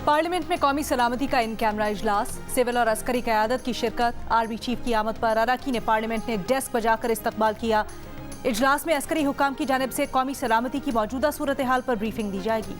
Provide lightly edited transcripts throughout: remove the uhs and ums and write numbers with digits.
Parliament में कौमी सलामती का इन कैमरा इजलास, सिविल और अस्करी क़यादत की शिरकत। आर्मी चीफ की आमद पर अराकी ने पार्लियामेंट में डेस्क बजाकर इस्तकबाल किया। इजलास में अस्करी हुकाम की जानिब से कौमी सलामती की मौजूदा सूरत हाल पर ब्रीफिंग दी जाएगी।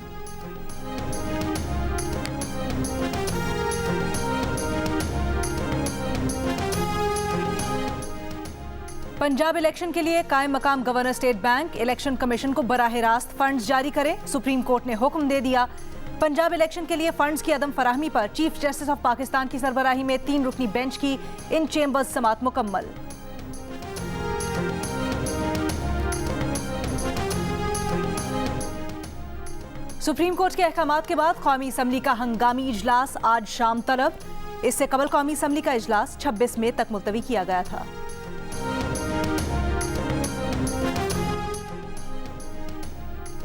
पंजाब इलेक्शन के लिए कायम मकाम governor state bank election commission को बराह रास्त फंड्स जारी करे। सुप्रीम कोर्ट ने हुक्म दे दिया। पंजाब इलेक्शन के लिए फंड्स की अदम फराहमी पर चीफ जस्टिस ऑफ पाकिस्तान की सरबराही में 3 रुकनी बेंच की इन चेंबर्स समात मुकम्मल। सुप्रीम कोर्ट के अहकामात के बाद कौमी असम्बली का हंगामी इजलास आज शाम तलब। इससे कबल कौमी असम्बली का इजलास 26 मई तक मुलतवी किया गया था।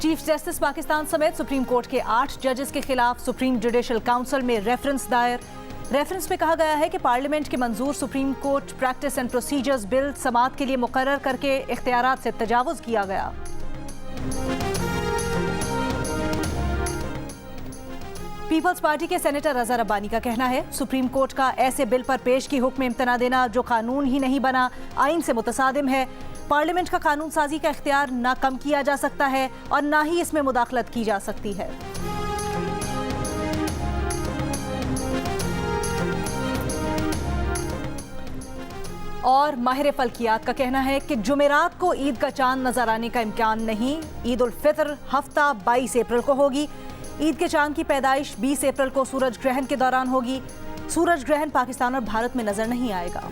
चीफ जस्टिस पाकिस्तान समेत सुप्रीम कोर्ट के 8 जजेस के खिलाफ सुप्रीम जुडिशल काउंसिल में रेफरेंस दायर। रेफरेंस में कहा गया है कि पार्लियामेंट के मंजूर supreme court practice and procedures bill समात के लिए मुकर्रर करके इख्तियारात से तजावुज किया गया। पीपल्स पार्टी के सेनेटर रजा रब्बानी का कहना है, सुप्रीम कोर्ट का ऐसे बिल पर पेश की हुक्म इम्तना देना जो कानून ही नहीं बना, आइन से मुतसादिम है। पार्लियामेंट का कानून साजी का इख्तियार ना कम किया जा सकता है और ना ही इसमें मुदाखलत की जा सकती है। और माहिर फल्कियात का कहना है कि जुमेरात को ईद का चांद नजर आने का इम्कान नहीं। ईद उल फितर हफ्ता 22 अप्रैल को होगी। ईद के चांद की पैदाइश 20 अप्रैल को सूरज ग्रहण के दौरान होगी। सूरज ग्रहण पाकिस्तान और भारत में नजर नहीं आएगा।